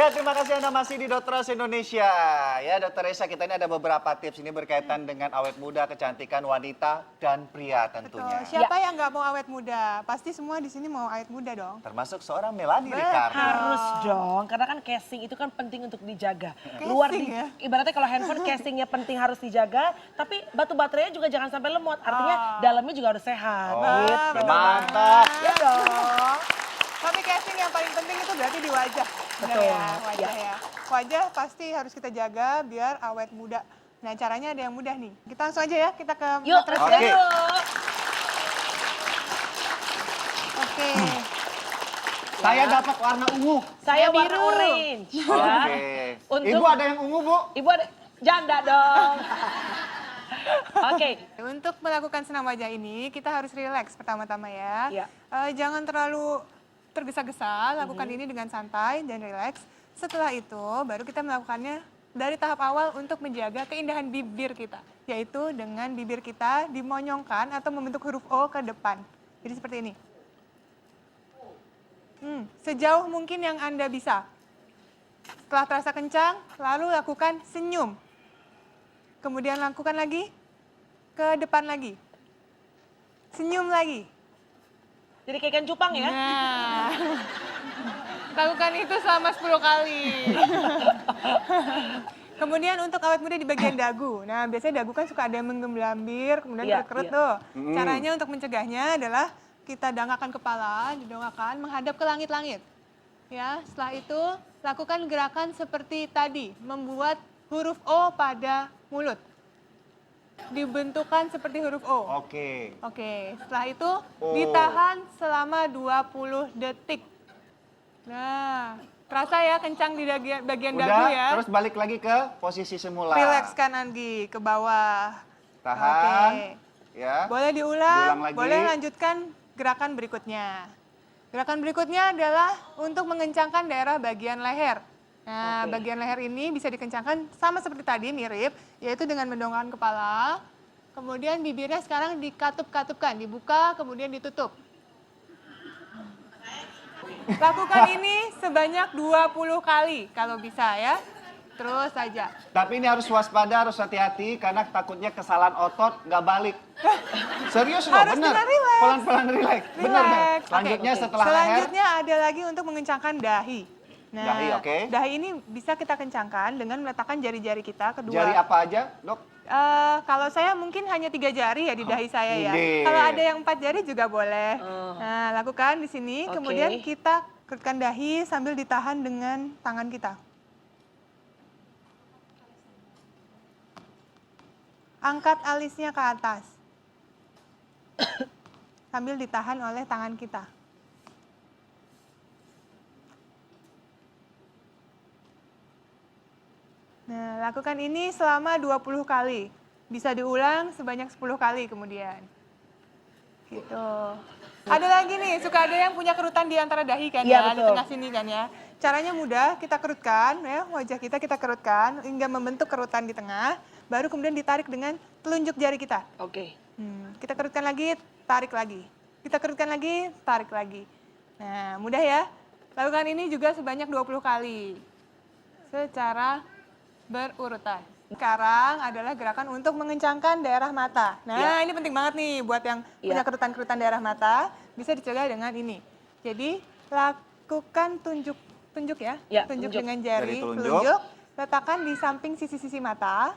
Ya, terima kasih Anda masih di Dokter Resa Indonesia. Ya, Dokter Resa, kita ini ada beberapa tips ini berkaitan dengan awet muda, kecantikan wanita dan pria tentunya. Betul. Siapa yang nggak mau awet muda? Pasti semua di sini mau awet muda dong. Termasuk seorang Melanie Ricardo. Harus dong, karena kan casing itu kan penting untuk dijaga. Luar di, ya? ibaratnya kalau handphone casingnya penting harus dijaga, tapi batu baterainya juga jangan sampai lemot. Artinya dalamnya juga harus sehat. Oh, Gitu. mantap. Ya dong. Tapi casing yang paling penting itu berarti di wajah. Benar Betul. ya, wajah ya. Wajah pasti harus kita jaga biar awet muda. Nah, caranya ada yang mudah nih. Kita langsung aja ya, kita ke Yuk, matras Oke. ya. yuk. Oke. Saya dapat warna ungu. Saya warna biru. orange. Ya. Oke. Untuk- Ibu ada yang ungu, Bu? Ibu ada janda dong. Oke. Untuk melakukan senam wajah ini, kita harus rileks pertama-tama ya. Iya. Jangan terlalu tergesa-gesa, lakukan ini dengan santai dan rileks. Setelah itu, baru kita melakukannya dari tahap awal untuk menjaga keindahan bibir kita. Yaitu dengan bibir kita dimonyongkan atau membentuk huruf O ke depan. Jadi seperti ini. Sejauh mungkin yang Anda bisa. Setelah terasa kencang, lalu lakukan senyum. Kemudian lakukan lagi, ke depan lagi. Senyum lagi. Jadi kayak ikan cupang ya. Nah, lakukan itu selama 10 kali. Kemudian untuk awet muda di bagian dagu. Nah, biasanya dagu kan suka ada yang menggelambir, kemudian Iya, kerut-kerut iya. tuh. Caranya untuk mencegahnya adalah kita dangakkan kepala, didongakkan, menghadap ke langit-langit. Ya, setelah itu lakukan gerakan seperti tadi, membuat huruf O pada mulut. Dibentukkan seperti huruf O. Oke. Oke, setelah itu Oh. ditahan selama 20 detik. Nah, terasa ya kencang di bagian dagu Udah, ya. terus balik lagi ke posisi semula. Rilekskan Anggi ke bawah. Tahan. Oke. Ya. Boleh Diulang diulang, lagi. boleh lanjutkan gerakan berikutnya. Gerakan berikutnya adalah untuk mengencangkan daerah bagian leher. Nah, Oke. bagian leher ini bisa dikencangkan sama seperti tadi, mirip, yaitu dengan mendongakkan kepala. Kemudian bibirnya sekarang dikatup-katupkan, dibuka, kemudian ditutup. Lakukan ini sebanyak 20 kali kalau bisa ya. Terus saja. Tapi ini harus waspada, harus hati-hati karena takutnya kesalahan otot nggak balik. Serius loh, Harus bener. dengan rileks. Pelan-pelan rileks. Bener, bener. Rileks. Selanjutnya Oke. setelah leher. Selanjutnya ada lagi untuk mengencangkan dahi. Nah, Dahi, oke. dahi ini bisa kita kencangkan dengan meletakkan jari-jari kita kedua. Jari apa aja, Dok? Kalau saya mungkin hanya 3 jari ya di dahi saya ya. Ide. Kalau ada yang 4 jari juga boleh. Nah, lakukan di sini. Oke. Kemudian kita kerutkan dahi sambil ditahan dengan tangan kita. Angkat alisnya ke atas. Sambil ditahan oleh tangan kita. Nah, lakukan ini selama 20 kali. Bisa diulang sebanyak 10 kali kemudian. Gitu. Ada lagi nih, suka ada yang punya kerutan di antara dahi kan Iya, ya, di betul. tengah sini kan ya. Caranya mudah, kita kerutkan ya, wajah kita kerutkan hingga membentuk kerutan di tengah. Baru kemudian ditarik dengan telunjuk jari kita. Oke. Kita kerutkan lagi, tarik lagi. Kita kerutkan lagi, tarik lagi. Nah, mudah ya. Lakukan ini juga sebanyak 20 kali. Secara berurutan. Sekarang adalah gerakan untuk mengencangkan daerah mata. Nah, ini penting banget nih buat yang punya kerutan-kerutan daerah mata. Bisa dicegah dengan ini. Jadi, lakukan tunjuk ya. Ya, tunjuk tunjuk. dengan jari Jari telunjuk. telunjuk. Letakkan di samping sisi-sisi mata.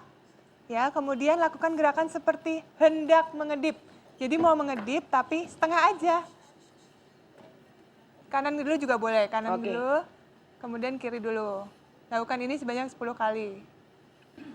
Ya, kemudian lakukan gerakan seperti hendak mengedip. Jadi mau mengedip tapi setengah aja. Kanan dulu juga boleh, kanan Oke. dulu, kemudian kiri dulu. Lakukan ini sebanyak 10 kali.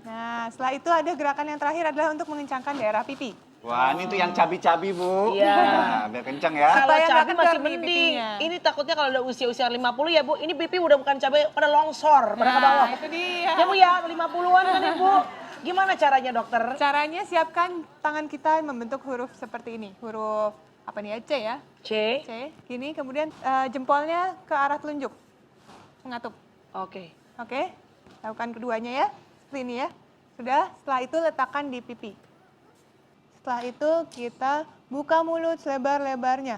Nah, setelah itu ada gerakan yang terakhir adalah untuk mengencangkan daerah pipi. Wah, ini tuh yang cabi-cabi, Bu. Iya. Nah, biar kencang ya. Kalau Supaya nggak cabai kendor masih nih mending. pipinya. Ini takutnya kalau udah usia-usia 50 ya Bu, ini pipi udah bukan cabai, pada longsor, pada ke bawah. Nah, itu dia. Ya Bu ya, 50-an kan Ibu. Gimana caranya dokter? Caranya siapkan tangan kita membentuk huruf seperti ini. Huruf apa nih ya? C ya. C. C. Gini, kemudian jempolnya ke arah telunjuk. Mengatup. Oke. Oke. Lakukan keduanya ya. Seperti ini ya. Sudah, setelah itu letakkan di pipi. Setelah itu kita buka mulut selebar-lebarnya.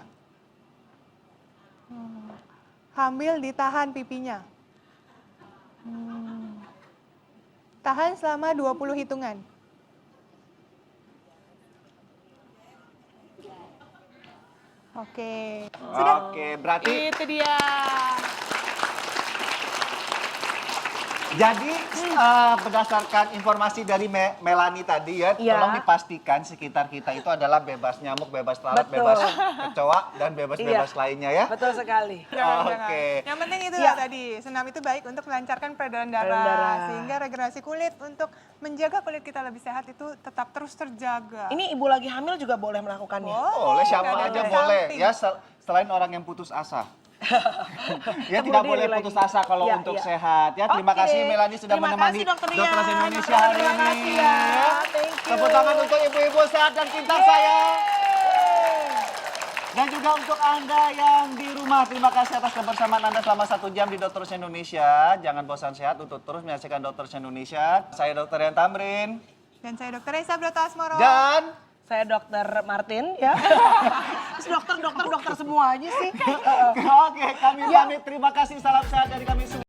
Sambil ditahan pipinya. Tahan selama 20 hitungan. Oke. Sudah? Oke, berarti Itu dia. jadi berdasarkan informasi dari Melani tadi ya, Iya. tolong dipastikan sekitar kita itu adalah bebas nyamuk, bebas lalat, Betul. bebas kecoa, dan bebas-bebas Iya. lainnya ya. Betul sekali. Jangan. Oke. Yang penting itu Iya. lah tadi, senam itu baik untuk melancarkan peredaran Peredaran darah. darah, sehingga regenerasi kulit untuk menjaga kulit kita lebih sehat itu tetap terus terjaga. Ini ibu lagi hamil juga boleh melakukannya. Boleh, siapa nggak ada aja efek boleh. samping. Ya selain orang yang putus asa. Ya tidak Bunuh boleh diri putus lagi. asa kalau Iya, untuk iya. sehat. Ya terima Oke. kasih Melani sudah Terima menemani kasih, Dokter Dokter Rian. Indonesia hari Terima ini. kasih ya. Thank you. Tepuk tangan untuk ibu-ibu sehat dan pintar saya. Dan juga untuk Anda yang di rumah, terima kasih atas kebersamaan Anda selama 1 jam di Dokter Indonesia. Jangan bosan sehat untuk terus menyaksikan Dokter Indonesia. Saya Dr. Rian Tamrin. Dan saya Dr. Reza Broto Asmoro. Dan Saya Dokter Martin ya. Terus dokter semua aja sih. oke, kami pamit. Terima kasih, salam sehat dari kami semua.